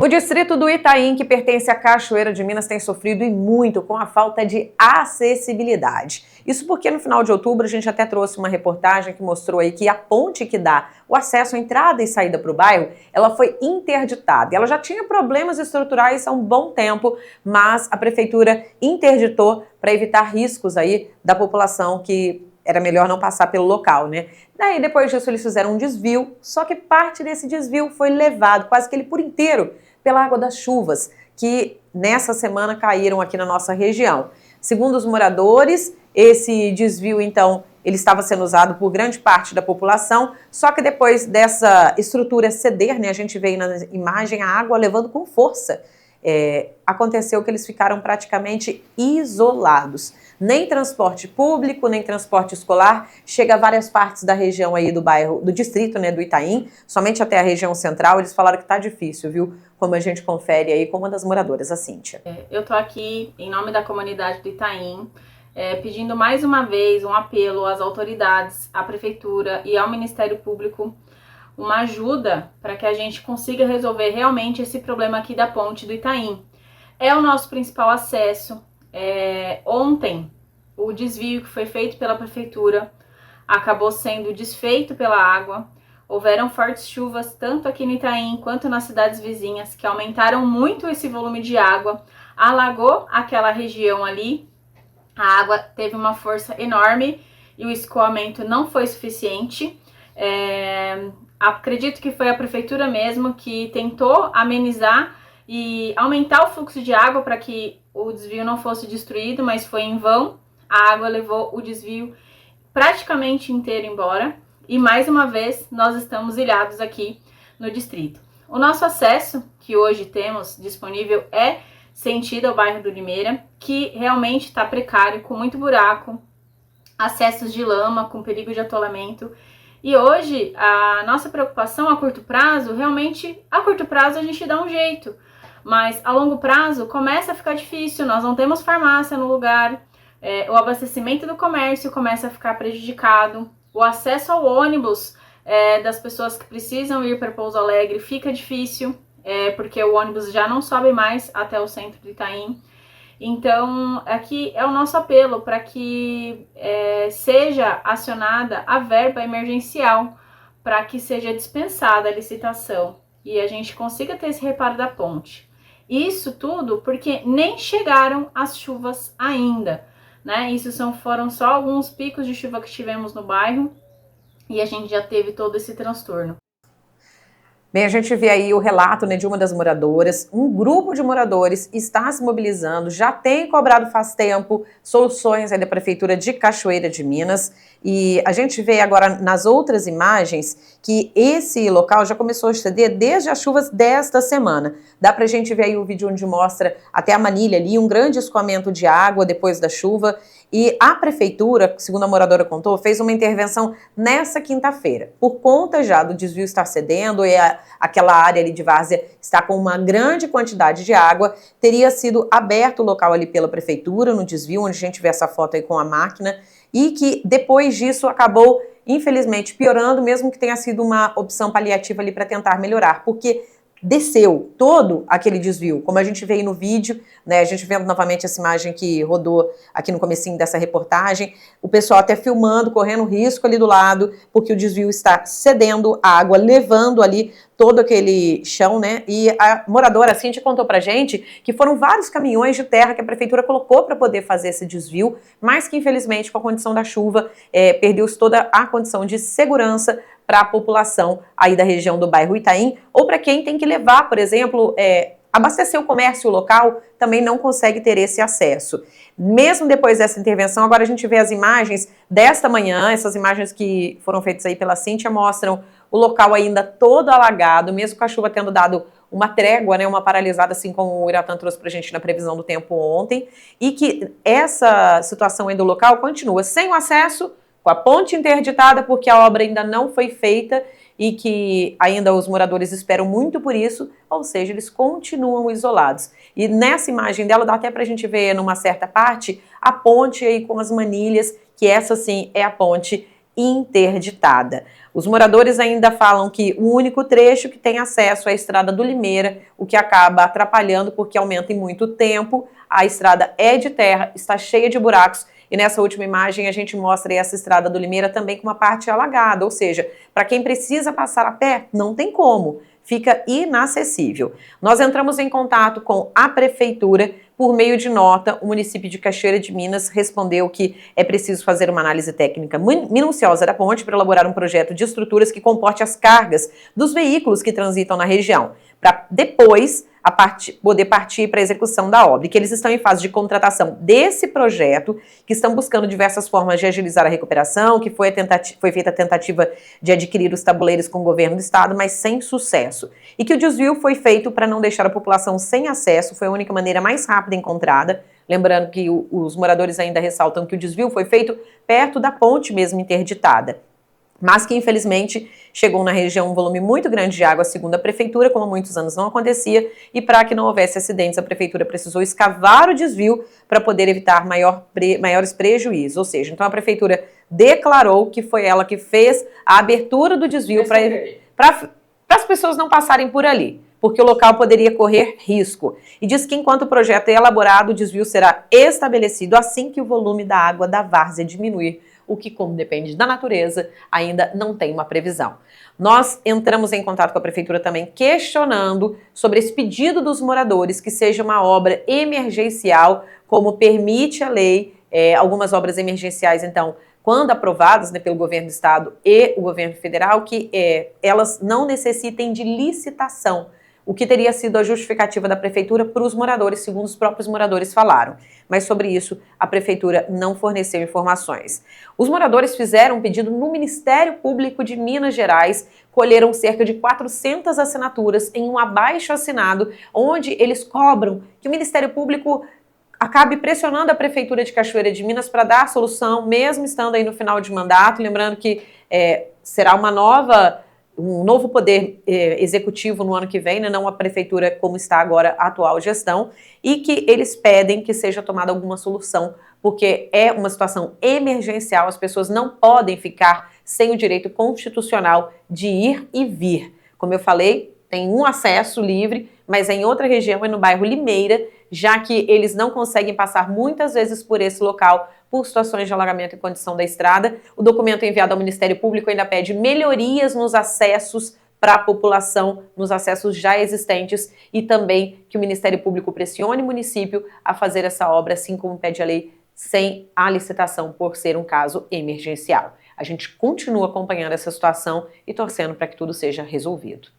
O distrito do Itaim, que pertence à Cachoeira de Minas, tem sofrido e muito com a falta de acessibilidade. Isso porque no final de outubro a gente até trouxe uma reportagem que mostrou aí que a ponte que dá o acesso à entrada e saída para o bairro, ela foi interditada. Ela já tinha problemas estruturais há um bom tempo, mas a prefeitura interditou para evitar riscos aí da população que era melhor não passar pelo local, né? Daí, depois disso, eles fizeram um desvio, só que parte desse desvio foi levado, quase que ele por inteiro, pela água das chuvas, que nessa semana caíram aqui na nossa região. Segundo os moradores, esse desvio, então, ele estava sendo usado por grande parte da população, só que depois dessa estrutura ceder, né, a gente vê aí na imagem a água levando com força, aconteceu que eles ficaram praticamente isolados. Nem transporte público, nem transporte escolar chega a várias partes da região aí do bairro, do distrito, né, do Itaim, somente até a região central. Eles falaram que tá difícil, viu? Como a gente confere aí com uma das moradoras, a Cíntia. Eu tô aqui em nome da comunidade do Itaim, pedindo mais uma vez um apelo às autoridades, à prefeitura e ao Ministério Público, uma ajuda para que a gente consiga resolver realmente esse problema aqui da ponte do Itaim. É o nosso principal acesso. Ontem, o desvio que foi feito pela prefeitura acabou sendo desfeito pela água. Houveram fortes chuvas tanto aqui no Itaim quanto nas cidades vizinhas, que aumentaram muito esse volume de água, alagou aquela região ali. A água teve uma força enorme e o escoamento não foi suficiente. Acredito que foi a prefeitura mesmo que tentou amenizar e aumentar o fluxo de água para que o desvio não fosse destruído, mas foi em vão. A água levou o desvio praticamente inteiro embora e mais uma vez nós estamos ilhados aqui no distrito. O nosso acesso que hoje temos disponível é sentido ao bairro do Limeira, que realmente está precário, com muito buraco, acessos de lama, com perigo de atolamento. E hoje a nossa preocupação a curto prazo, realmente a curto prazo a gente dá um jeito, mas a longo prazo começa a ficar difícil, nós não temos farmácia no lugar, o abastecimento do comércio começa a ficar prejudicado, o acesso ao ônibus das pessoas que precisam ir para Pouso Alegre fica difícil, porque o ônibus já não sobe mais até o centro de Itaim. Então, aqui é o nosso apelo para que seja acionada a verba emergencial, para que seja dispensada a licitação e a gente consiga ter esse reparo da ponte. Isso tudo porque nem chegaram as chuvas ainda, né? Foram só alguns picos de chuva que tivemos no bairro e a gente já teve todo esse transtorno. Bem, a gente vê aí o relato, né, de uma das moradoras. Um grupo de moradores está se mobilizando, já tem cobrado faz tempo soluções aí da Prefeitura de Cachoeira de Minas. E a gente vê agora nas outras imagens que esse local já começou a ceder desde as chuvas desta semana. Dá pra gente ver aí o vídeo onde mostra até a manilha ali, um grande escoamento de água depois da chuva. E a prefeitura, segundo a moradora contou, fez uma intervenção nessa quinta-feira. Por conta já do desvio estar cedendo e aquela área ali de várzea está com uma grande quantidade de água, teria sido aberto o local ali pela prefeitura, no desvio, onde a gente vê essa foto aí com a máquina, e que depois disso acabou, infelizmente, piorando, mesmo que tenha sido uma opção paliativa ali para tentar melhorar, porque desceu todo aquele desvio, como a gente vê aí no vídeo, né, a gente vendo novamente essa imagem que rodou aqui no comecinho dessa reportagem, o pessoal até filmando, correndo risco ali do lado, porque o desvio está cedendo a água, levando ali todo aquele chão, né, e a moradora, a Cíntia, contou pra gente que foram vários caminhões de terra que a prefeitura colocou para poder fazer esse desvio, mas que infelizmente com a condição da chuva, perdeu-se toda a condição de segurança para a população aí da região do bairro Itaim, ou para quem tem que levar, por exemplo, abastecer o comércio local, também não consegue ter esse acesso. Mesmo depois dessa intervenção, agora a gente vê as imagens desta manhã, essas imagens que foram feitas aí pela Cíntia mostram o local ainda todo alagado, mesmo com a chuva tendo dado uma trégua, né, uma paralisada, assim como o Iratã trouxe pra gente na previsão do tempo ontem, e que essa situação aí do local continua sem o acesso, com a ponte interditada porque a obra ainda não foi feita e que ainda os moradores esperam muito por isso, ou seja, eles continuam isolados. E nessa imagem dela dá até pra gente ver numa certa parte a ponte aí com as manilhas, que essa sim é a ponte interditada. Os moradores ainda falam que o único trecho que tem acesso é a estrada do Limeira, o que acaba atrapalhando porque aumenta em muito tempo. A estrada é de terra, está cheia de buracos e nessa última imagem a gente mostra essa estrada do Limeira também com uma parte alagada, ou seja, para quem precisa passar a pé, não tem como. Fica inacessível. Nós entramos em contato com a prefeitura por meio de nota. O município de Cachoeira de Minas respondeu que é preciso fazer uma análise técnica minuciosa da ponte para elaborar um projeto de estruturas que comporte as cargas dos veículos que transitam na região, para depois poder partir para a execução da obra, e que eles estão em fase de contratação desse projeto, que estão buscando diversas formas de agilizar a recuperação, que foi feita a tentativa de adquirir os tabuleiros com o governo do estado, mas sem sucesso. E que o desvio foi feito para não deixar a população sem acesso, foi a única maneira mais rápida encontrada. Lembrando que os moradores ainda ressaltam que o desvio foi feito perto da ponte mesmo interditada, mas que infelizmente chegou na região um volume muito grande de água, segundo a prefeitura, como há muitos anos não acontecia, e para que não houvesse acidentes, a prefeitura precisou escavar o desvio para poder evitar maiores prejuízos. Ou seja, então a prefeitura declarou que foi ela que fez a abertura do desvio para as pessoas não passarem por ali, porque o local poderia correr risco. E diz que enquanto o projeto é elaborado, o desvio será estabelecido assim que o volume da água da várzea diminuir, o que, como depende da natureza, ainda não tem uma previsão. Nós entramos em contato com a prefeitura também questionando sobre esse pedido dos moradores que seja uma obra emergencial, como permite a lei. Algumas obras emergenciais, então, quando aprovadas, né, pelo governo do estado e o governo federal, que elas não necessitem de licitação, o que teria sido a justificativa da prefeitura para os moradores, segundo os próprios moradores falaram. Mas sobre isso, a prefeitura não forneceu informações. Os moradores fizeram um pedido no Ministério Público de Minas Gerais, colheram cerca de 400 assinaturas em um abaixo-assinado, onde eles cobram que o Ministério Público acabe pressionando a Prefeitura de Cachoeira de Minas para dar solução, mesmo estando aí no final de mandato. Lembrando que será um novo poder executivo no ano que vem, né, não a prefeitura como está agora a atual gestão, e que eles pedem que seja tomada alguma solução, porque é uma situação emergencial, as pessoas não podem ficar sem o direito constitucional de ir e vir. Como eu falei, tem um acesso livre, mas em outra região, é no bairro Limeira, já que eles não conseguem passar muitas vezes por esse local por situações de alagamento e condição da estrada. O documento enviado ao Ministério Público ainda pede melhorias nos acessos para a população, nos acessos já existentes, e também que o Ministério Público pressione o município a fazer essa obra, assim como pede a lei, sem a licitação, por ser um caso emergencial. A gente continua acompanhando essa situação e torcendo para que tudo seja resolvido.